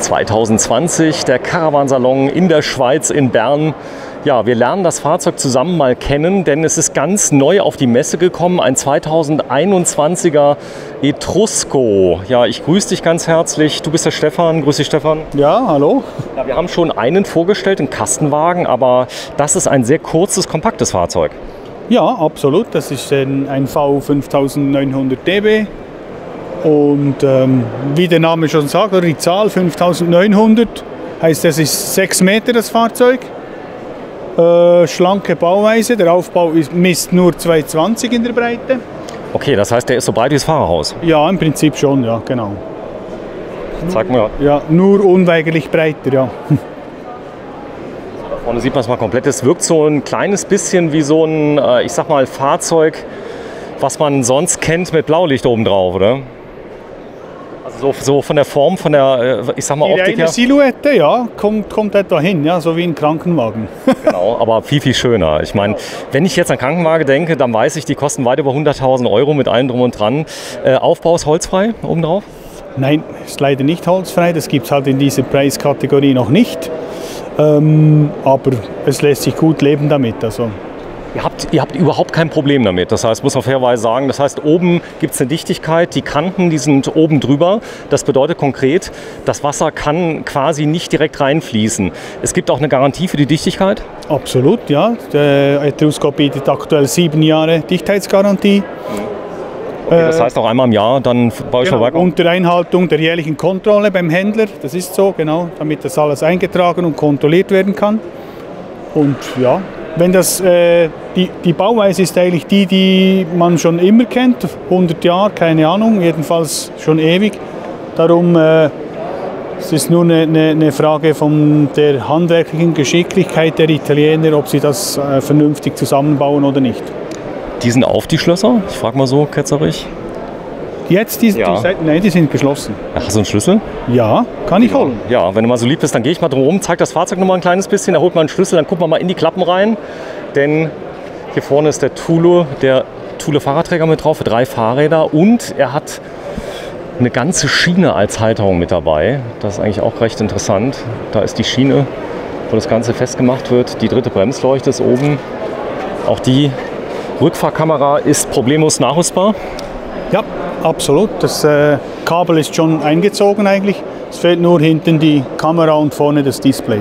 2020, der Caravansalon in der Schweiz, in Bern. Ja, wir lernen das Fahrzeug zusammen mal kennen, denn es ist ganz neu auf die Messe gekommen, ein 2021er Etrusco. Ja, ich grüße dich ganz herzlich. Du bist der Stefan. Grüß dich, Stefan. Ja, hallo. Ja, wir haben schon einen vorgestellt, einen Kastenwagen, aber das ist ein sehr kurzes, kompaktes Fahrzeug. Ja, absolut. Das ist ein V5900 DB. Und wie der Name schon sagt, oder die Zahl 5900, heißt, das ist 6 Meter das Fahrzeug. Schlanke Bauweise, der Aufbau misst nur 2,20 in der Breite. Okay, das heißt, der ist so breit wie das Fahrerhaus? Ja, im Prinzip schon, ja, genau. Zeig mal. Ja, nur unweigerlich breiter, ja. Da vorne sieht man es mal komplett. Es wirkt so ein kleines bisschen wie so ein, ich sag mal, Fahrzeug, was man sonst kennt mit Blaulicht oben drauf, oder? Also so von der Form, von der, ich sag mal, Optik her. Die Silhouette, ja, kommt etwa hin, ja, so wie ein Krankenwagen. Genau, aber viel, viel schöner. Ich meine, wenn ich jetzt an Krankenwagen denke, dann weiß ich, die kosten weit über 100.000 Euro mit allem drum und dran. Aufbau ist holzfrei obendrauf? Nein, ist leider nicht holzfrei, das gibt es halt in dieser Preiskategorie noch nicht. Aber es lässt sich gut leben damit. Also. Ihr habt überhaupt kein Problem damit. Das heißt, muss man fairerweise sagen, das heißt, oben gibt es eine Dichtigkeit, die Kanten, die sind oben drüber. Das bedeutet konkret, das Wasser kann quasi nicht direkt reinfließen. Es gibt auch eine Garantie für die Dichtigkeit? Absolut, ja. Der Etrusco bietet aktuell 7 Jahre Dichtheitsgarantie. Okay, das heißt auch einmal im Jahr dann bei euch vorbei. Unter Einhaltung der jährlichen Kontrolle beim Händler, das ist so, genau, damit das alles eingetragen und kontrolliert werden kann. Und ja, wenn das, die Bauweise ist eigentlich die man schon immer kennt, 100 Jahre, keine Ahnung, jedenfalls schon ewig. Darum es ist nur eine Frage von der handwerklichen Geschicklichkeit der Italiener, ob sie das vernünftig zusammenbauen oder nicht. Die sind auf, die Schlösser? Ich frage mal so ketzerisch. Jetzt, nein, die sind geschlossen. Ach, hast du einen Schlüssel? Ja, kann ich holen. Ja, wenn du mal so lieb bist, dann gehe ich mal drum rum, zeig das Fahrzeug noch mal ein kleines bisschen, da holt man einen Schlüssel, dann gucken wir mal in die Klappen rein. Denn hier vorne ist der Thule Fahrradträger mit drauf für 3 Fahrräder und er hat eine ganze Schiene als Halterung mit dabei. Das ist eigentlich auch recht interessant. Da ist die Schiene, wo das Ganze festgemacht wird. Die dritte Bremsleuchte ist oben. Auch die Rückfahrkamera ist problemlos nachrüstbar. Ja, absolut. Das Kabel ist schon eingezogen eigentlich. Es fehlt nur hinten die Kamera und vorne das Display.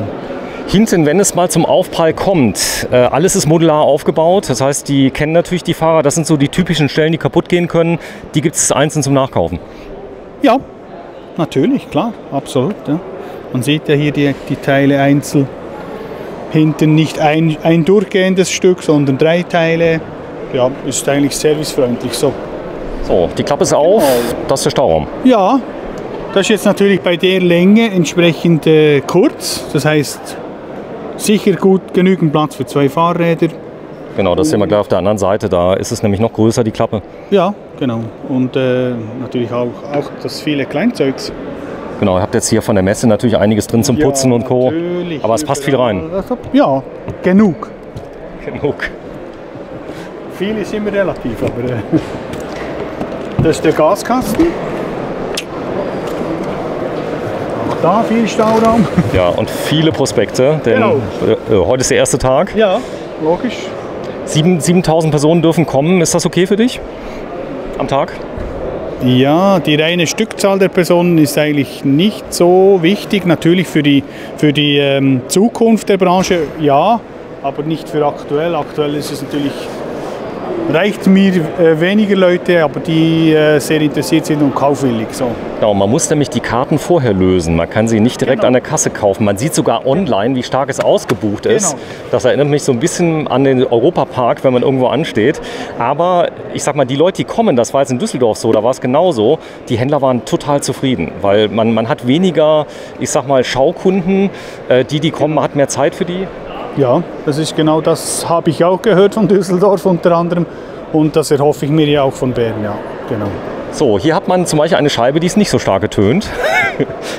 Hinten, wenn es mal zum Aufprall kommt, alles ist modular aufgebaut. Das heißt, die kennen natürlich die Fahrer. Das sind so die typischen Stellen, die kaputt gehen können. Die gibt es einzeln zum Nachkaufen. Ja, natürlich, klar, absolut. Ja. Man sieht ja hier die Teile einzeln. Hinten nicht ein durchgehendes Stück, sondern 3 Teile. Ja, ist eigentlich servicefreundlich so. So, die Klappe ist auf, das ist der Stauraum. Ja, das ist jetzt natürlich bei der Länge entsprechend kurz. Das heißt, sicher gut genügend Platz für 2 Fahrräder. Genau, das sehen wir gleich auf der anderen Seite. Da ist es nämlich noch größer, die Klappe. Ja, genau. Und natürlich auch das viele Kleinzeugs. Genau, ihr habt jetzt hier von der Messe natürlich einiges drin zum Putzen und Co. Aber es passt viel rein. Ja, genug. Genug. Viel ist immer relativ, aber das ist der Gaskasten. Auch da viel Stauraum. Ja, und viele Prospekte, denn genau. Heute ist der erste Tag. Ja, logisch. 7.000 Personen dürfen kommen. Ist das okay für dich am Tag? Ja, die reine Stückzahl der Personen ist eigentlich nicht so wichtig. Natürlich für die Zukunft der Branche, ja, aber nicht für aktuell. Aktuell ist es natürlich, reicht mir weniger Leute, aber die sehr interessiert sind und kaufwillig. So. Genau, man muss nämlich die Karten vorher lösen. Man kann sie nicht direkt an der Kasse kaufen. Man sieht sogar online, wie stark es ausgebucht ist. Genau. Das erinnert mich so ein bisschen an den Europapark, wenn man irgendwo ansteht. Aber ich sag mal, die Leute, die kommen, das war jetzt in Düsseldorf so, da war es genauso. Die Händler waren total zufrieden, weil man hat weniger, ich sag mal, Schaukunden. Die kommen, man hat mehr Zeit für die. Ja, das ist genau das, habe ich auch gehört von Düsseldorf unter anderem. Und das erhoffe ich mir ja auch von Bern, ja, genau. So, hier hat man zum Beispiel eine Scheibe, die ist nicht so stark getönt.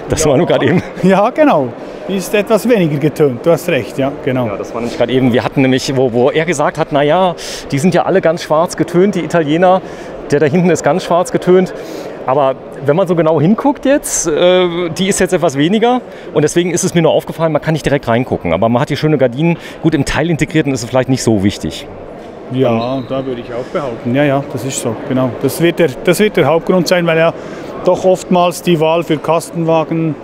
Das war nur gerade eben. Ja, genau. Die ist etwas weniger getönt, du hast recht, ja, genau. Ja, das war nämlich gerade eben, wir hatten nämlich, wo er gesagt hat, naja, die sind ja alle ganz schwarz getönt, die Italiener. Der da hinten ist ganz schwarz getönt. Aber wenn man so genau hinguckt jetzt, die ist jetzt etwas weniger und deswegen ist es mir nur aufgefallen, man kann nicht direkt reingucken, aber man hat hier schöne Gardinen. Gut, im Teil integrierten ist es vielleicht nicht so wichtig. Ja, da würde ich auch behaupten. Ja, das ist so, genau. Das wird der Hauptgrund sein, weil ja doch oftmals die Wahl für Kastenwagen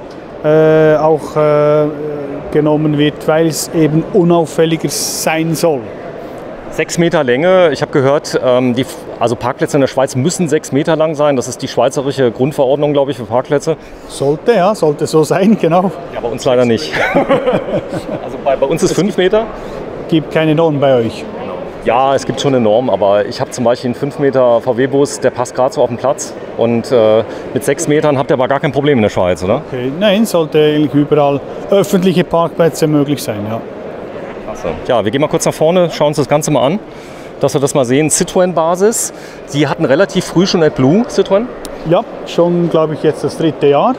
auch genommen wird, weil es eben unauffälliger sein soll. 6 Meter Länge, ich habe gehört, also Parkplätze in der Schweiz müssen 6 Meter lang sein. Das ist die schweizerische Grundverordnung, glaube ich, für Parkplätze. Sollte so sein, genau. Ja, bei uns leider nicht. Also bei uns ist 5 Meter. Gibt keine Norm bei euch? Ja, es gibt schon eine Norm, aber ich habe zum Beispiel einen 5 Meter VW-Bus, der passt gerade so auf den Platz. Und mit 6 Metern habt ihr aber gar kein Problem in der Schweiz, oder? Okay. Nein, sollte eigentlich überall öffentliche Parkplätze möglich sein, ja. Ja, wir gehen mal kurz nach vorne, schauen uns das Ganze mal an, dass wir das mal sehen. Citroën-Basis, die hatten relativ früh schon AdBlue, Citroën? Ja, schon, glaube ich, jetzt das 3. Jahr.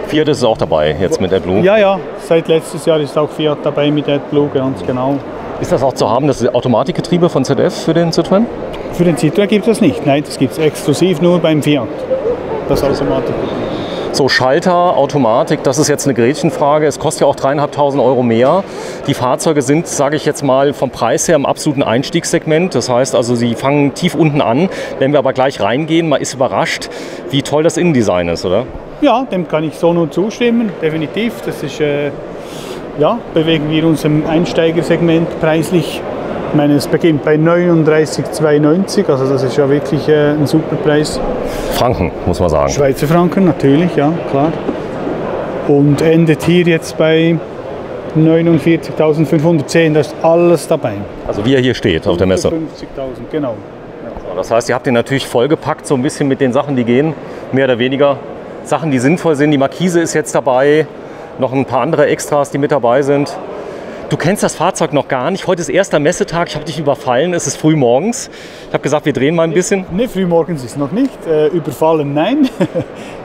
Fiat ist auch dabei, jetzt mit AdBlue? Ja, seit letztes Jahr ist auch Fiat dabei mit AdBlue, ganz genau. Ist das auch zu haben, das Automatikgetriebe von ZF für den Citroën? Für den Citroën gibt es nicht, nein, das gibt es exklusiv nur beim Fiat, das Automatikgetriebe. So, Schalter, Automatik, das ist jetzt eine Gretchenfrage. Es kostet ja auch 3.500 € mehr. Die Fahrzeuge sind, sage ich jetzt mal, vom Preis her im absoluten Einstiegssegment. Das heißt also, sie fangen tief unten an. Wenn wir aber gleich reingehen, man ist überrascht, wie toll das Innendesign ist, oder? Ja, dem kann ich so nur zustimmen, definitiv. Das ist, bewegen wir uns im Einsteigersegment preislich. Ich meine, es beginnt bei 39,92, also das ist ja wirklich ein super Preis. Franken, muss man sagen. Schweizer Franken, natürlich, ja, klar. Und endet hier jetzt bei 49.510, da ist alles dabei. Also wie er hier steht auf der Messe. 50.000, genau. So, das heißt, ihr habt den natürlich vollgepackt, so ein bisschen mit den Sachen, die gehen, mehr oder weniger. Sachen, die sinnvoll sind. Die Markise ist jetzt dabei, noch ein paar andere Extras, die mit dabei sind. Du kennst das Fahrzeug noch gar nicht. Heute ist erster Messetag. Ich habe dich überfallen. Es ist früh morgens. Ich habe gesagt, wir drehen mal ein bisschen. Nee, früh morgens ist noch nicht. Überfallen, nein.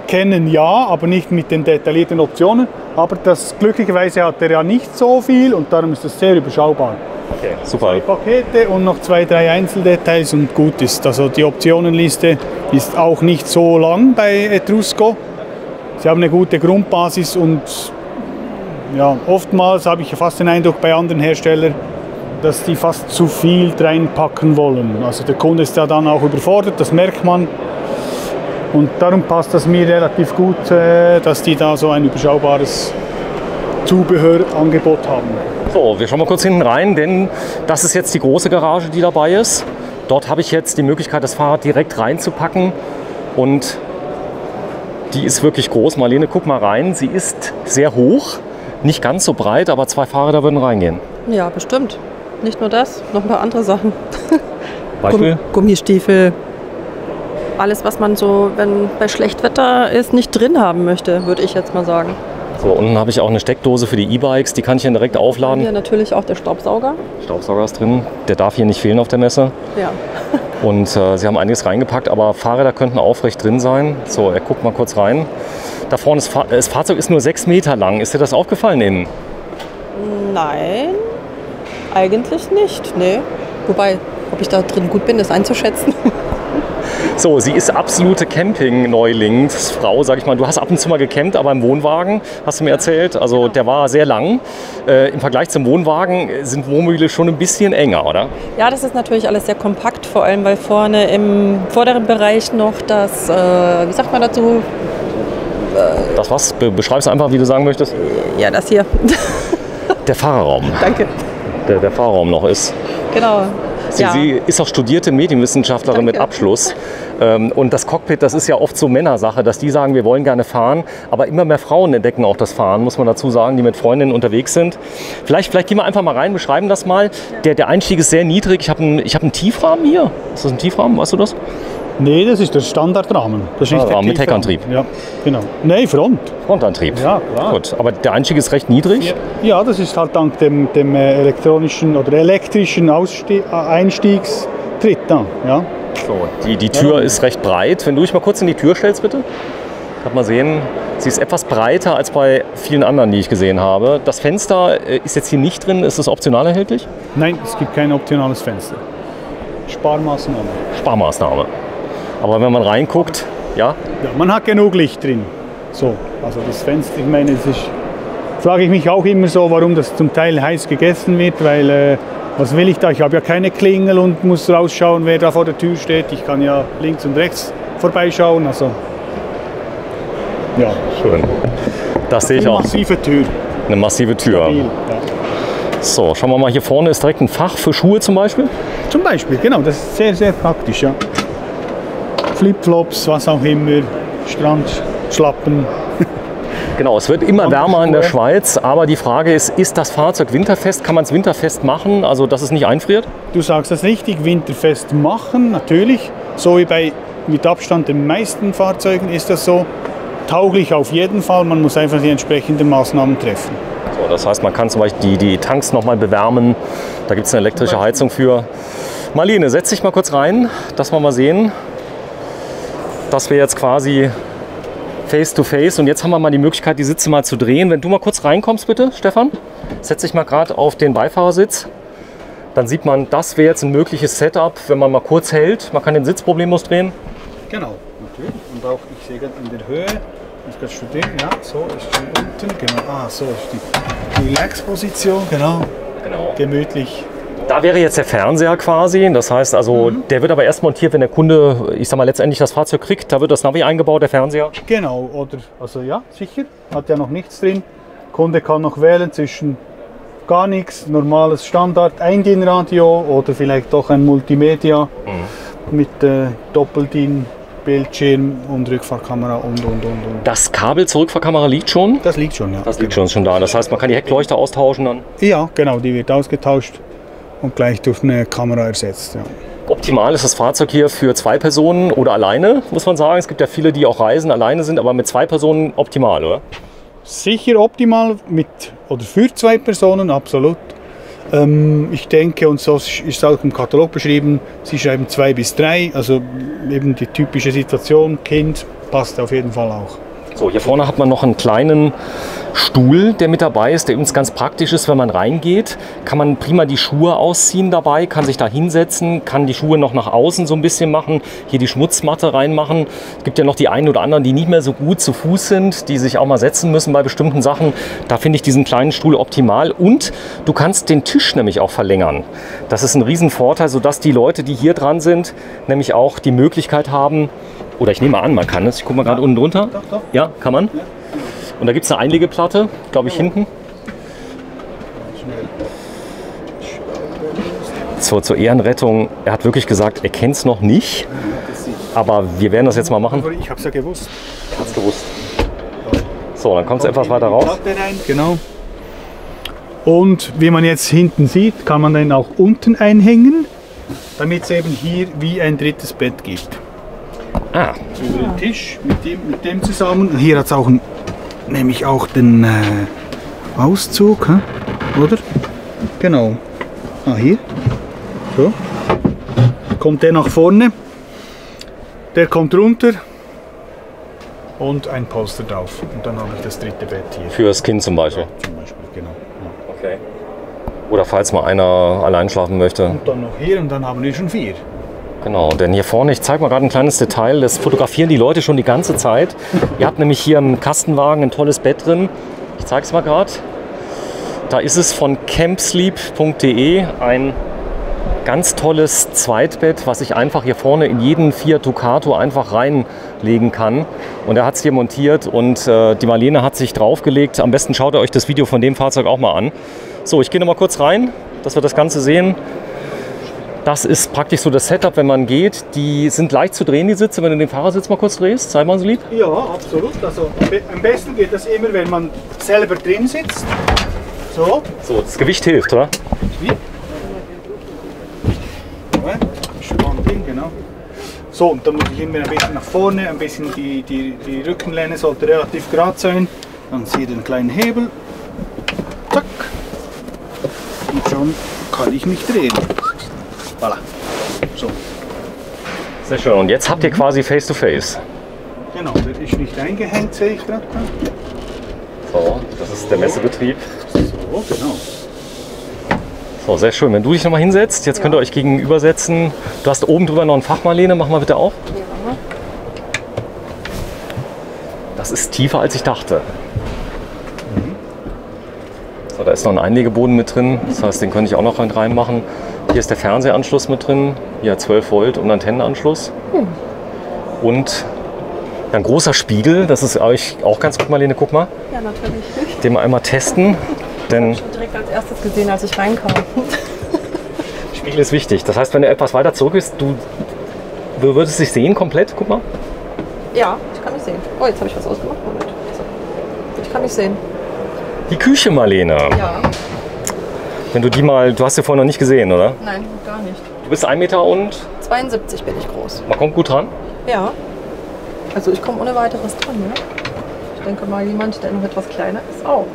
Kennen ja, aber nicht mit den detaillierten Optionen. Aber das glücklicherweise hat er ja nicht so viel und darum ist das sehr überschaubar. Okay, super. 2 Pakete und noch 2, 3 Einzeldetails und gut ist. Also die Optionenliste ist auch nicht so lang bei Etrusco. Sie haben eine gute Grundbasis und ja, oftmals habe ich fast den Eindruck bei anderen Herstellern, dass die fast zu viel reinpacken wollen. Also der Kunde ist ja dann auch überfordert, das merkt man. Und darum passt das mir relativ gut, dass die da so ein überschaubares Zubehörangebot haben. So, wir schauen mal kurz hinten rein, denn das ist jetzt die große Garage, die dabei ist. Dort habe ich jetzt die Möglichkeit, das Fahrrad direkt reinzupacken und die ist wirklich groß. Marlene, guck mal rein, sie ist sehr hoch. Nicht ganz so breit, aber 2 Fahrräder würden reingehen. Ja, bestimmt. Nicht nur das, noch ein paar andere Sachen. Beispiel? Gummistiefel. Alles, was man so, wenn bei Schlechtwetter ist, nicht drin haben möchte, würde ich jetzt mal sagen. So, unten habe ich auch eine Steckdose für die E-Bikes, die kann ich dann direkt aufladen. Hier natürlich auch der Staubsauger. Staubsauger ist drin, der darf hier nicht fehlen auf der Messe. Ja. Und sie haben einiges reingepackt, aber Fahrräder könnten aufrecht drin sein. So, er guckt mal kurz rein. Da vorne das Fahrzeug ist nur 6 Meter lang. Ist dir das aufgefallen eben? Nein, eigentlich nicht. Nee. Wobei, ob ich da drin gut bin, das einzuschätzen. So, sie ist absolute Camping-Neulingsfrau, sag ich mal. Du hast ab und zu mal gecampt, aber im Wohnwagen, hast du mir erzählt. Also der war sehr lang. Im Vergleich zum Wohnwagen sind Wohnmobile schon ein bisschen enger, oder? Ja, das ist natürlich alles sehr kompakt, vor allem weil vorne im vorderen Bereich noch das, wie sagt man dazu? Das was? Beschreib's einfach, wie du sagen möchtest. Ja, das hier. Der Fahrerraum. Danke. Der Fahrerraum noch ist. Genau. Sie ist auch studierte Medienwissenschaftlerin mit Abschluss. Und das Cockpit, das ist ja oft so Männersache, dass die sagen, wir wollen gerne fahren. Aber immer mehr Frauen entdecken auch das Fahren, muss man dazu sagen, die mit Freundinnen unterwegs sind. Vielleicht gehen wir einfach mal rein, beschreiben das mal. Der Einstieg ist sehr niedrig. Ich hab einen Tiefrahmen hier. Ist das ein Tiefrahmen, weißt du das? Nee, das ist der Standardrahmen. Das ist nicht der mit Heckantrieb. Ja, genau. Nein, Frontantrieb. Ja, klar. Gut, aber der Einstieg ist recht niedrig. Ja, das ist halt dank dem elektronischen oder elektrischen Einstiegstritt da. Ja. So, die Tür ist recht breit. Wenn du dich mal kurz in die Tür stellst, bitte. Kann man sehen, sie ist etwas breiter als bei vielen anderen, die ich gesehen habe. Das Fenster ist jetzt hier nicht drin. Ist es optional erhältlich? Nein, es gibt kein optionales Fenster. Sparmaßnahme. Sparmaßnahme. Aber wenn man reinguckt, Ja? Ja, man hat genug Licht drin. So, also das Fenster, ich meine, es ist, frage ich mich auch immer so, warum das zum Teil heiß gegessen wird, weil was will ich da? Ich habe ja keine Klingel und muss rausschauen, wer da vor der Tür steht. Ich kann ja links und rechts vorbeischauen, also ja. Schön. Das sehe ich auch. Eine massive Tür. Eine massive Tür. Stabil, ja. So, schauen wir mal, hier vorne ist direkt ein Fach für Schuhe zum Beispiel. Zum Beispiel, genau, das ist sehr, sehr praktisch, ja. Flipflops, was auch immer, Strandschlappen. Genau, es wird immer wärmer in der Schweiz, aber die Frage ist das Fahrzeug winterfest? Kann man es winterfest machen, also dass es nicht einfriert? Du sagst das richtig, winterfest machen, natürlich. So wie bei mit Abstand den meisten Fahrzeugen ist das so. Tauglich auf jeden Fall, man muss einfach die entsprechenden Maßnahmen treffen. So, das heißt, man kann zum Beispiel die Tanks nochmal bewärmen. Da gibt es eine elektrische Heizung für. Marlene, setz dich mal kurz rein, dass wir mal sehen, dass wir jetzt quasi face to face und jetzt haben wir mal die Möglichkeit, die Sitze mal zu drehen. Wenn du mal kurz reinkommst, bitte, Stefan, setz dich mal gerade auf den Beifahrersitz. Dann sieht man, das wäre jetzt ein mögliches Setup, wenn man mal kurz hält. Man kann den Sitz problemlos drehen. Genau, natürlich. Und auch, ich sehe gerade in der Höhe, ich kann studieren, ja, so ist schon unten, genau. Ah, so ist die Relax-Position, genau. Gemütlich. Da wäre jetzt der Fernseher quasi, das heißt also, der wird aber erst montiert, wenn der Kunde, ich sag mal, letztendlich das Fahrzeug kriegt, da wird das Navi eingebaut, der Fernseher. Genau, oder, also ja, sicher, hat ja noch nichts drin. Kunde kann noch wählen zwischen gar nichts, normales Standard, Eindien-Radio oder vielleicht doch ein Multimedia mit Doppeldien, Bildschirm und Rückfahrkamera und. Das Kabel zur Rückfahrkamera liegt schon? Das liegt schon, ja. Das liegt schon da, das heißt, man kann die Heckleuchte austauschen dann? Ja, genau, die wird ausgetauscht und gleich durch eine Kamera ersetzt. Ja. Optimal ist das Fahrzeug hier für 2 Personen oder alleine, muss man sagen. Es gibt ja viele, die auch reisen, alleine sind, aber mit 2 Personen optimal, oder? Sicher optimal mit oder für 2 Personen, absolut. Ich denke, und so ist auch im Katalog beschrieben, sie schreiben 2 bis 3, also eben die typische Situation, Kind, passt auf jeden Fall auch. So, hier vorne hat man noch einen kleinen Stuhl, der mit dabei ist, der übrigens ganz praktisch ist, wenn man reingeht. Kann man prima die Schuhe ausziehen dabei, kann sich da hinsetzen, kann die Schuhe noch nach außen so ein bisschen machen, hier die Schmutzmatte reinmachen. Es gibt ja noch die einen oder anderen, die nicht mehr so gut zu Fuß sind, die sich auch mal setzen müssen bei bestimmten Sachen. Da finde ich diesen kleinen Stuhl optimal und du kannst den Tisch nämlich auch verlängern. Das ist ein Riesenvorteil, sodass die Leute, die hier dran sind, nämlich auch die Möglichkeit haben, oder ich nehme an, man kann es. Ich gucke mal gerade unten drunter. Doch. Ja, kann man. Und da gibt es eine Einlegeplatte, glaube ich, hinten. So, zur Ehrenrettung, er hat wirklich gesagt, er kennt es noch nicht. Aber wir werden das jetzt mal machen. Ich habe es ja gewusst. Er hat es gewusst. So, dann kommt es etwas weiter raus. Genau. Und wie man jetzt hinten sieht, kann man den auch unten einhängen, damit es eben hier wie ein drittes Bett gibt. Ah. Über den Tisch mit dem zusammen. Und hier hat es auch nämlich auch den Auszug, oder? Genau. Ah, hier. So. Kommt der nach vorne. Der kommt runter. Und ein Polster drauf. Und dann habe ich das dritte Bett hier. Für das Kind zum Beispiel? Ja, zum Beispiel, genau. Ja. Okay. Oder falls mal einer allein schlafen möchte. Und dann noch hier und dann haben wir schon 4. Genau, denn hier vorne, ich zeige mal gerade ein kleines Detail, das fotografieren die Leute schon die ganze Zeit. Ihr habt nämlich hier im Kastenwagen ein tolles Bett drin. Ich zeige es mal gerade. Da ist es von campsleep.de ein ganz tolles Zweitbett, was ich einfach hier vorne in jeden Fiat Ducato einfach reinlegen kann. Und er hat es hier montiert und die Marlene hat sich draufgelegt. Am besten schaut ihr euch das Video von dem Fahrzeug auch mal an. So, ich gehe noch mal kurz rein, dass wir das Ganze sehen. Das ist praktisch so das Setup, wenn man geht. Die sind leicht zu drehen, die Sitze, wenn du den Fahrersitz mal kurz drehst. Sei mal so lieb. Ja, absolut. Also, am besten geht das immer, wenn man selber drin sitzt. So. So, das Gewicht hilft, oder? Spannend hin, genau. So, und dann muss ich immer ein bisschen nach vorne, ein bisschen die Rückenlehne sollte relativ gerade sein. Dann ziehe ich den kleinen Hebel. Zack. Und schon kann ich mich drehen. Voilà. So. Sehr schön. Und jetzt habt ihr quasi Face-to-Face. Genau, der ist nicht eingehängt, sehe ich gerade. So, das ist der Messebetrieb. So, genau. So, sehr schön. Wenn du dich noch mal hinsetzt, jetzt könnt ihr euch gegenübersetzen. Du hast oben drüber noch ein Fach, Marlene. Mach mal bitte auf. Das ist tiefer, als ich dachte. So, da ist noch ein Einlegeboden mit drin. Das heißt, den könnte ich auch noch reinmachen. Hier ist der Fernsehanschluss mit drin. Hier 12 Volt und Antennenanschluss. Und ein großer Spiegel. Das ist euch auch ganz gut, Marlene. Guck mal. Ja, natürlich. Den wir einmal testen. Denn Schon direkt als erstes gesehen, als ich reinkam. Spiegel ist wichtig. Das heißt, wenn er etwas weiter zurück ist, du würdest dich sehen komplett. Guck mal. Ja, ich kann mich sehen. Oh, jetzt habe ich was ausgemacht. Moment. So. Ich kann mich sehen. Die Küche, Marlene. Ja. Wenn du die mal, du hast sie vorhin noch nicht gesehen, oder? Nein, gar nicht. Du bist 1 Meter und 72 bin ich groß. man kommt gut dran. Ja. Also ich komme ohne weiteres dran, ja. Ich denke mal, jemand, der noch etwas kleiner ist, auch.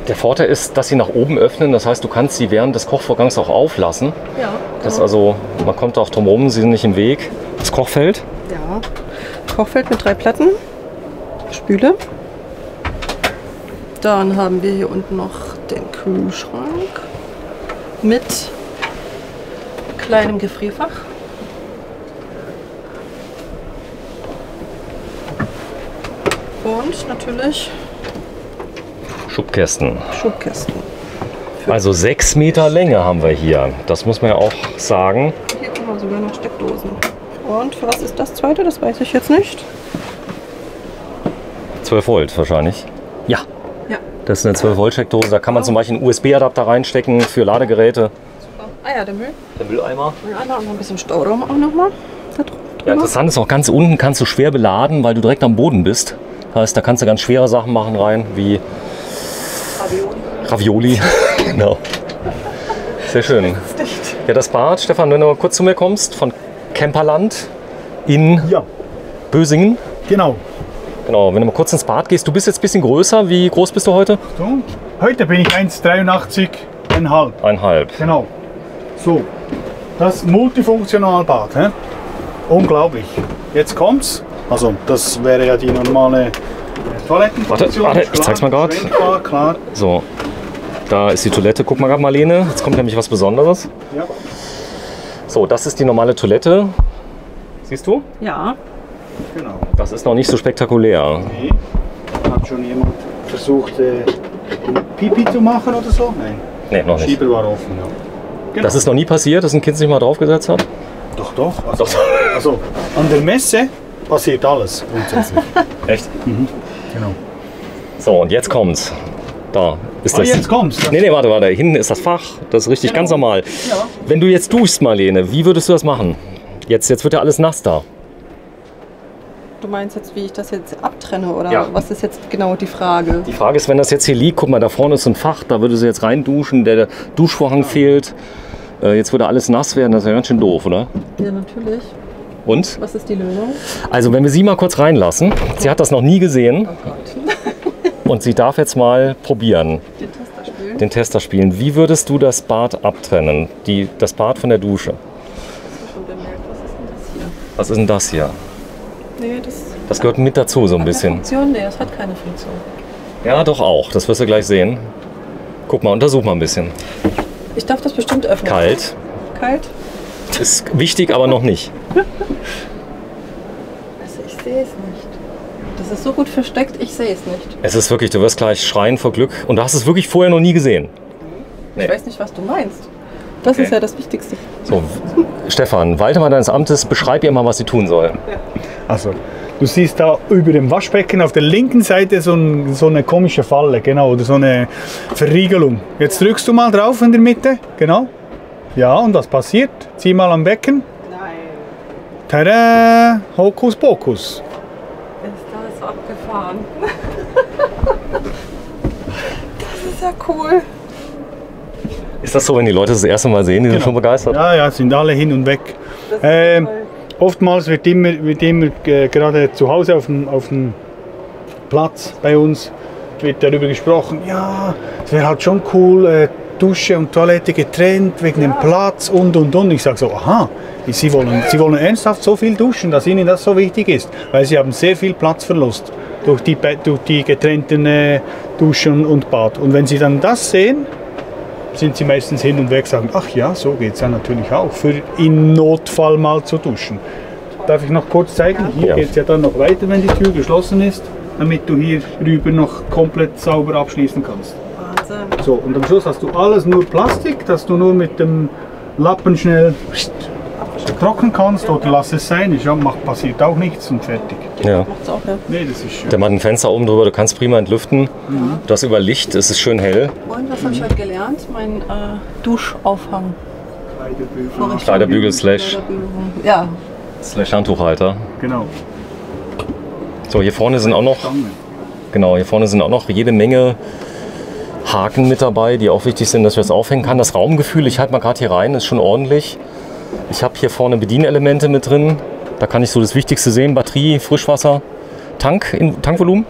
Der Vorteil ist, dass sie nach oben öffnen. Das heißt, du kannst sie während des Kochvorgangs auch auflassen. Ja. Das also, man kommt auch drum rum, sie sind nicht im Weg. Das Kochfeld. Ja. Kochfeld mit 3 Platten. Spüle. Dann haben wir hier unten noch den Kühlschrank mit kleinem Gefrierfach. Und natürlich Schubkästen. Schubkästen. Also 6 Meter Länge haben wir hier. Das muss man ja auch sagen. Hier kommen sogar noch Steckdosen. Und für was ist das zweite? Das weiß ich jetzt nicht. 12 Volt wahrscheinlich. Ja. Ja. Das ist eine 12 Volt Steckdose. Da kann man zum Beispiel einen USB-Adapter reinstecken für Ladegeräte. Super. Ah ja, der Müll. Der Mülleimer. Mülleimer und noch ein bisschen Stauraum auch nochmal. Ja, interessant ist auch, ganz unten kannst du schwer beladen, weil du direkt am Boden bist. Das heißt, da kannst du ganz schwere Sachen machen rein, wie Ravioli. Genau. Sehr schön. Ja, das Bad, Stefan, wenn du mal kurz zu mir kommst, von Camperland in Ja, Bösingen. genau. Genau, wenn du mal kurz ins Bad gehst, du bist jetzt ein bisschen größer. Wie groß bist du heute? So. Heute bin ich 1,83,5. 1,5. Genau. So, das Multifunktionalbad. Hä? Unglaublich. Jetzt kommt's. Also, das wäre ja die normale Toilettenfunktion. Warte, ich zeig's mal gerade. Klar. So, da ist die Toilette. Guck mal gerade, Marlene. Jetzt kommt nämlich was Besonderes. Ja. So, das ist die normale Toilette. Siehst du? Ja. Genau. Das ist noch nicht so spektakulär. Nee. Hat schon jemand versucht, Pipi zu machen oder so? Nein. Nee, noch nicht. Schieber war offen. Ja. Genau. Das ist noch nie passiert, dass ein Kind sich mal draufgesetzt hat? Doch. Also, an der Messe passiert alles grundsätzlich. Echt? Genau. So, und jetzt kommt's. Da ist das. Jetzt kommt's. Nee, warte. Hinten ist das Fach. Das ist richtig Genau. ganz normal. Ja. Wenn du jetzt duschst, Marlene, wie würdest du das machen? Jetzt wird ja alles nass da. Du meinst jetzt, wie ich das jetzt abtrenne oder Ja. was ist jetzt genau die Frage? Die Frage ist, wenn das jetzt hier liegt, guck mal, da vorne ist so ein Fach, da würde sie jetzt rein duschen, der Duschvorhang fehlt. Jetzt würde alles nass werden, das wäre ganz schön doof, oder? Ja, natürlich. Und? Was ist die Lösung? Also, wenn wir sie mal kurz reinlassen, sie hat das noch nie gesehen Oh Gott. und sie darf jetzt mal probieren, Den Tester spielen? den Tester spielen. Wie würdest du das Bad abtrennen? Das Bad von der Dusche. Hast du schon bemerkt, was ist denn das hier? Was ist denn das hier? Nee, Das gehört mit dazu so ein hat eine bisschen. Funktion? Nee, es hat keine Funktion. Ja, doch auch. Das wirst du gleich sehen. Guck mal, untersuch mal ein bisschen. Ich darf das bestimmt öffnen. Kalt. Kalt? Ist wichtig, aber noch nicht. Also ich sehe es nicht. Das ist so gut versteckt, ich sehe es nicht. Es ist wirklich, du wirst gleich schreien vor Glück. Und du hast es wirklich vorher noch nie gesehen. Nee. Ich weiß nicht, was du meinst. Das Okay. ist ja das Wichtigste. So, Stefan, walte mal deines Amtes, beschreib ihr mal, was sie tun soll. Also, du siehst da über dem Waschbecken auf der linken Seite so eine komische Falle, genau, oder so eine Verriegelung. Jetzt drückst du mal drauf in der Mitte, genau. Ja, und was passiert? Zieh mal am Becken. Nein. Tada! Hokus Pokus. Ist das abgefahren? Das ist ja cool. Ist das so, wenn die Leute das erste Mal sehen, die sind schon begeistert? Ja, sind alle hin und weg. Das ist toll. Oftmals wird immer gerade zu Hause auf dem Platz bei uns wird darüber gesprochen, ja, es wäre halt schon cool, Dusche und Toilette getrennt wegen dem Platz und. Ich sage so, aha, Sie wollen ernsthaft so viel duschen, dass Ihnen das so wichtig ist, weil Sie haben sehr viel Platzverlust durch die getrennten Duschen und Bad. Und wenn Sie dann das sehen, sind sie meistens hin und weg, sagen, ach ja, so geht es ja natürlich auch, für im Notfall mal zu duschen. Darf ich noch kurz zeigen? Hier Ja. geht es ja dann noch weiter, wenn die Tür geschlossen ist. damit du hier rüber noch komplett sauber abschließen kannst. Wahnsinn. So, und am Schluss hast du alles nur Plastik, dass du nur mit dem Lappen schnell trocknen kannst oder lass es sein. Passiert auch nichts und fertig. Ja. Macht's auch, ja. Nee, das ist schön. Der macht ein Fenster oben drüber, du kannst prima entlüften. Du hast über Licht, es ist schön hell. Und was habe ich heute gelernt? Mein Duschaufhang. Kleiderbügel slash Ja. Handtuchhalter. Genau. So, hier vorne sind auch noch, genau, hier vorne sind auch noch jede Menge Haken mit dabei, die auch wichtig sind, dass ich das aufhängen kann. Das Raumgefühl, ich halte mal gerade hier rein, ist schon ordentlich. Ich habe hier vorne Bedienelemente mit drin. Da kann ich so das Wichtigste sehen: Batterie, Frischwasser, Tankvolumen.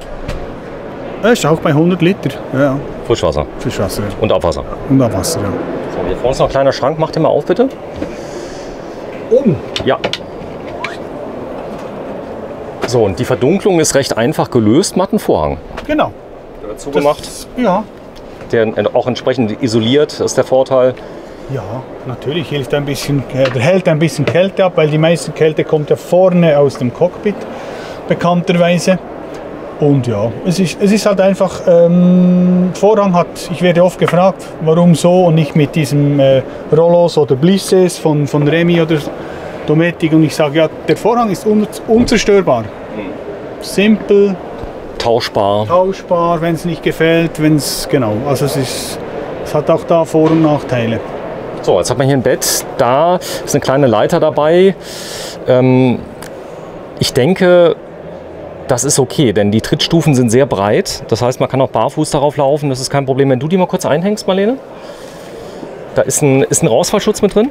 Ist auch bei 100 Liter. Ja, Frischwasser Frischwasser. und Abwasser. Und Abwasser, ja. So, hier vorne ist noch ein kleiner Schrank. Mach den mal auf, bitte. Oben. Ja. So, und die Verdunklung ist recht einfach gelöst. Mattenvorhang. Genau. Dazu gemacht. Ja. Der auch entsprechend isoliert, ist der Vorteil. Ja, natürlich hilft ein bisschen, hält ein bisschen Kälte ab, weil die meiste Kälte kommt ja vorne aus dem Cockpit, bekannterweise. Und ja, es ist halt einfach, Vorhang hat, ich werde oft gefragt, warum so und nicht mit diesem Rollos oder Blisses von Remy oder Dometic. Und ich sage, ja, der Vorhang ist unzerstörbar. Simpel, Tauschbar. wenn es nicht gefällt, genau. Also es hat auch da Vor- und Nachteile. So, jetzt hat man hier ein Bett. Da ist eine kleine Leiter dabei. Ich denke, das ist okay, denn die Trittstufen sind sehr breit. Das heißt, man kann auch barfuß darauf laufen. Das ist kein Problem. Wenn du die mal kurz einhängst, Marlene. Da ist ein Rausfallschutz mit drin.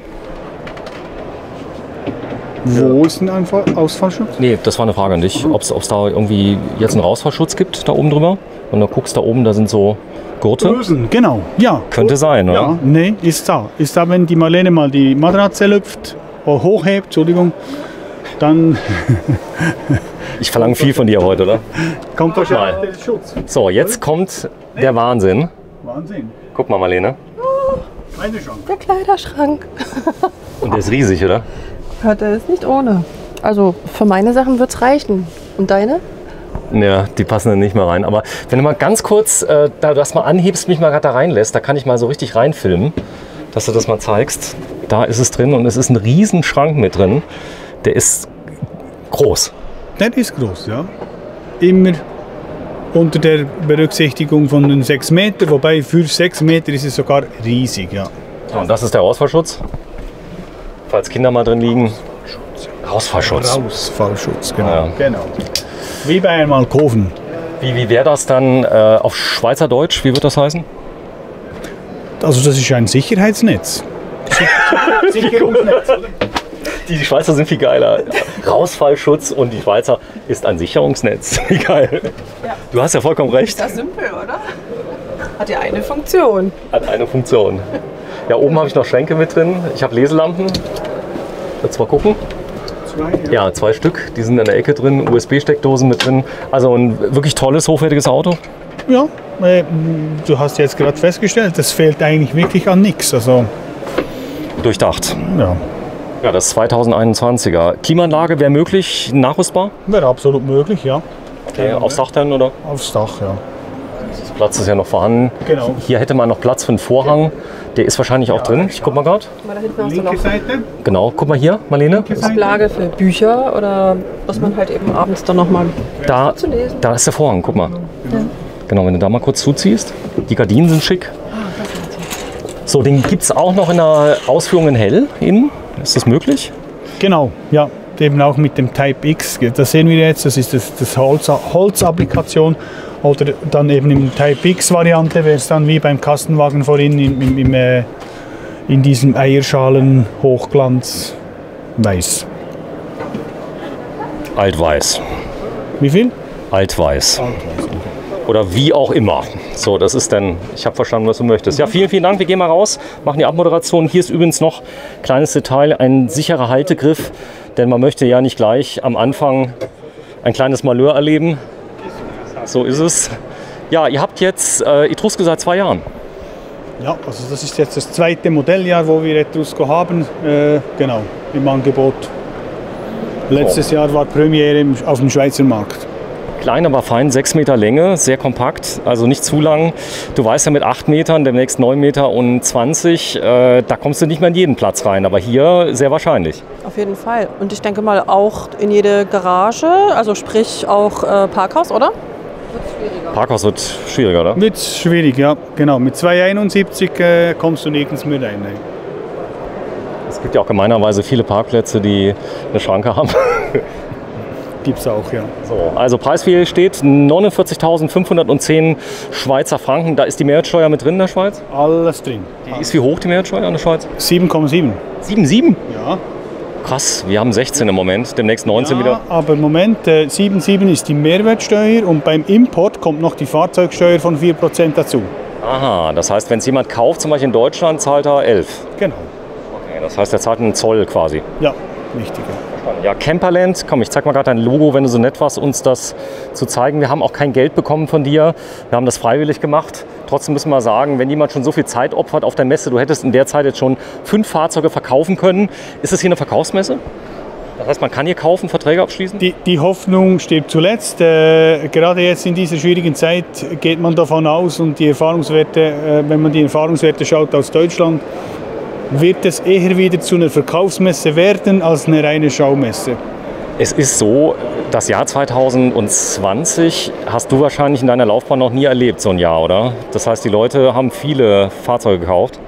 Wo ist denn ein Ausfallschutz? Nee, das war eine Frage an dich. Ob es da irgendwie jetzt einen Rausfallschutz gibt, da oben drüber. Und dann guckst da oben, da sind so Gurte. Drösen, genau, ja. Könnte sein, oder? Ja, nee, ist da. Ist da, wenn die Marlene mal die Matratze lüpft, oder hochhebt, Entschuldigung, dann Ich verlange viel von dir heute, oder? kommt wahrscheinlich der Schutz. So, jetzt kommt der Wahnsinn. Wahnsinn. Guck mal, Marlene. Keine Chance. Der Kleiderschrank. Und der ist riesig, oder? Ja, der ist nicht ohne. Also für meine Sachen wird es reichen. Und deine? Ja, die passen dann nicht mehr rein. Aber wenn du mal ganz kurz da das mal anhebst, mich mal gerade da reinlässt, da kann ich mal so richtig reinfilmen, dass du das mal zeigst. Da ist es drin und es ist ein riesen Schrank mit drin. Der ist groß. Der ist groß, ja. Immer unter der Berücksichtigung von den 6 Meter, wobei für 6 Meter ist es sogar riesig, ja. So, und das ist der Ausfallschutz. Falls Kinder mal drin liegen. Rausfallschutz. Rausfallschutz, genau. Ja. Genau. Wie bei einem Alkoven. Wie wäre das dann auf Schweizerdeutsch? Wie wird das heißen? Also das ist ein Sicherheitsnetz. Sicherungsnetz, oder? Die Schweizer sind viel geiler. Rausfallschutz und die Schweizer ist ein Sicherungsnetz. Wie geil. Ja. Du hast ja vollkommen recht. Das ist simpel, oder? Hat ja eine Funktion. Hat eine Funktion. Ja, oben habe ich noch Schränke mit drin. Ich habe Leselampen. Jetzt mal gucken. 2, Ja, 2 Stück. Die sind in der Ecke drin. USB-Steckdosen mit drin. Also ein wirklich tolles, hochwertiges Auto. Ja, du hast jetzt gerade festgestellt, das fehlt eigentlich wirklich an nichts. Also, Durchdacht. ja, Ja, das 2021er. Klimaanlage wäre möglich, nachrüstbar? wäre absolut möglich, ja. Okay, aufs Dach dann, oder? Aufs Dach, ja. Platz ist ja noch vorhanden. Genau. Hier hätte man noch Platz für einen Vorhang. Der ist wahrscheinlich auch drin. Ich guck mal gerade. Mal da hinten hast du Linke noch Seite. Genau, guck mal hier, Marlene. Ablage für Bücher oder was man halt eben abends dann nochmal Da, zu lesen. da ist der Vorhang, guck mal. Genau, wenn du da mal kurz zuziehst. Die Gardinen sind schick. So, den gibt es auch noch in der Ausführung in hell innen. Ist das möglich? Genau, ja. Eben auch mit dem Type X. Das sehen wir jetzt, das ist das Holzapplikation. Oder dann eben im Type X Variante wäre es dann wie beim Kastenwagen vorhin in diesem Eierschalen Hochglanz weiß. Altweiß. Wie viel? Altweiß. Oder wie auch immer. So, das ist dann, ich habe verstanden, was du möchtest. Ja, vielen, vielen Dank. Wir gehen mal raus, machen die Abmoderation. Hier ist übrigens noch, kleines Detail, ein sicherer Haltegriff. Denn man möchte ja nicht gleich am Anfang ein kleines Malheur erleben. So ist es. Ja, ihr habt jetzt Etrusco seit 2 Jahren. Ja, also das ist jetzt das 2. Modelljahr, wo wir Etrusco haben. Genau, im Angebot. Letztes Jahr war Premiere auf dem Schweizer Markt. Klein, aber fein, 6 Meter Länge, sehr kompakt, also nicht zu lang. Du weißt ja, mit 8 Metern, demnächst 9 Meter und 20, da kommst du nicht mehr in jeden Platz rein, aber hier sehr wahrscheinlich. Auf jeden Fall. Und ich denke mal auch in jede Garage, also sprich auch Parkhaus, oder? Parkhaus wird schwieriger, oder? Wird schwierig, ja, genau. Mit 2,71 kommst du nirgends mehr rein. Nein. Es gibt ja auch gemeinerweise viele Parkplätze, die eine Schranke haben. Gibt es auch, ja. So, also Preis, wie hier steht, 49.510 Schweizer Franken. Da ist die Mehrwertsteuer mit drin in der Schweiz? Alles drin. Die ist wie hoch, die Mehrwertsteuer in der Schweiz? 7,7. 7,7? Ja. Krass, wir haben 16 im Moment, demnächst 19 wieder. Aber im Moment 7,7 ist die Mehrwertsteuer und beim Import kommt noch die Fahrzeugsteuer von 4% dazu. Aha, das heißt, wenn es jemand kauft, zum Beispiel in Deutschland, zahlt er 11. Genau. Okay, das heißt, er zahlt einen Zoll quasi. Ja, richtig. Ja. Ja, Camperland, komm, ich zeig mal gerade dein Logo, wenn du so nett warst, uns das zu zeigen. Wir haben auch kein Geld bekommen von dir, wir haben das freiwillig gemacht. Trotzdem müssen wir sagen, wenn jemand schon so viel Zeit opfert auf der Messe, du hättest in der Zeit jetzt schon 5 Fahrzeuge verkaufen können. Ist das hier eine Verkaufsmesse? Das heißt, man kann hier kaufen, Verträge abschließen? Die Hoffnung stirbt zuletzt. Gerade jetzt in dieser schwierigen Zeit geht man davon aus und die Erfahrungswerte, wenn man die Erfahrungswerte schaut aus Deutschland, wird es eher wieder zu einer Verkaufsmesse werden als eine reine Schaumesse. Es ist so, das Jahr 2020 hast du wahrscheinlich in deiner Laufbahn noch nie erlebt, so ein Jahr, oder? Das heißt, die Leute haben viele Fahrzeuge gekauft?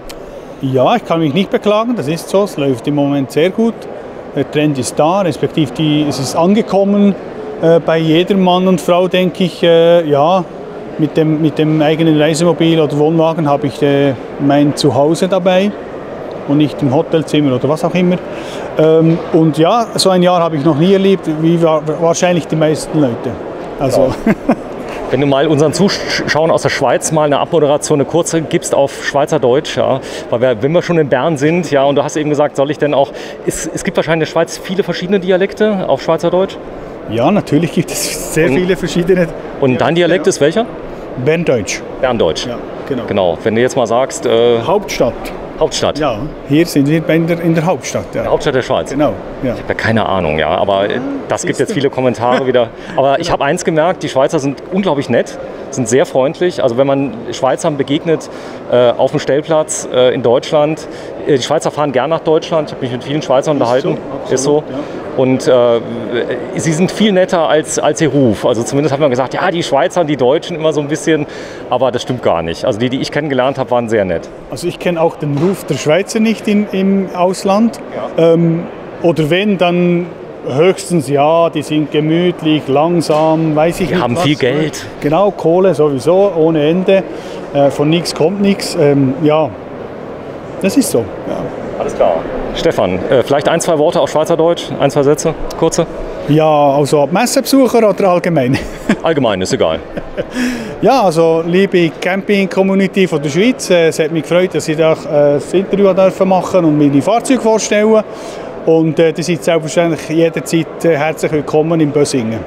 Ja, ich kann mich nicht beklagen, das ist so, es läuft im Moment sehr gut. Der Trend ist da, respektive es ist angekommen bei jedem Mann und Frau, denke ich. Ja, mit dem eigenen Reisemobil oder Wohnwagen habe ich mein Zuhause dabei und nicht im Hotelzimmer oder was auch immer. Und ja, so ein Jahr habe ich noch nie erlebt, wie wahrscheinlich die meisten Leute. Also. Ja. Wenn du mal unseren Zuschauern aus der Schweiz mal eine Abmoderation, eine kurze gibst auf Schweizerdeutsch, ja, weil wenn wir schon in Bern sind, ja, und du hast eben gesagt, soll ich denn auch, es gibt wahrscheinlich in der Schweiz viele verschiedene Dialekte auf Schweizerdeutsch? Ja, natürlich gibt es sehr viele verschiedene. Und dein Dialekt ist welcher? Berndeutsch. Berndeutsch. Ja, genau. Genau, wenn du jetzt mal sagst... Hauptstadt. Hauptstadt? Ja, hier sind wir in der Hauptstadt. Ja. Der Hauptstadt der Schweiz? Genau. Ja. Ich habe ja keine Ahnung, ja, aber das gibt jetzt viele Kommentare wieder. Aber ich habe eins gemerkt, die Schweizer sind unglaublich nett, sind sehr freundlich. Also wenn man Schweizern begegnet auf dem Stellplatz in Deutschland, die Schweizer fahren gern nach Deutschland, ich habe mich mit vielen Schweizern unterhalten. Ist so. Ja. Und sie sind viel netter als ihr Ruf. Also zumindest hat man gesagt, ja, die Schweizer, die Deutschen immer so ein bisschen, aber das stimmt gar nicht. Also die ich kennengelernt habe, waren sehr nett. Also ich kenne auch den Ruf der Schweizer nicht im Ausland. Ja. Oder wenn, dann höchstens, ja, die sind gemütlich, langsam, weiß ich nicht. Die haben viel Geld. Genau, Kohle sowieso, ohne Ende. Von nichts kommt nichts. Ja, das ist so. Ja. Alles klar. Stefan, vielleicht 1, 2 Worte auf Schweizerdeutsch, 1, 2 Sätze, kurze? Ja, also Messebesucher oder allgemein? Allgemein, ist egal. Ja, also liebe Camping-Community von der Schweiz, es hat mich gefreut, dass ich das Interview machen durfte und meine Fahrzeuge vorstellen. Und ihr seid selbstverständlich jederzeit herzlich willkommen in Bösingen.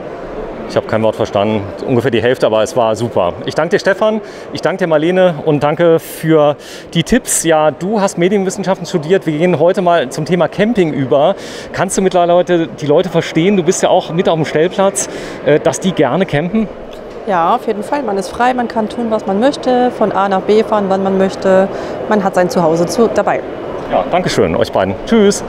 Ich habe kein Wort verstanden, ungefähr die Hälfte, aber es war super. Ich danke dir, Stefan, ich danke dir, Marlene, und danke für die Tipps. Ja, du hast Medienwissenschaften studiert, wir gehen heute mal zum Thema Camping über. Kannst du mittlerweile die Leute verstehen, du bist ja auch mit auf dem Stellplatz, dass die gerne campen? Ja, auf jeden Fall. Man ist frei, man kann tun, was man möchte, von A nach B fahren, wann man möchte. Man hat sein Zuhause dabei. Ja, danke schön, euch beiden. Tschüss.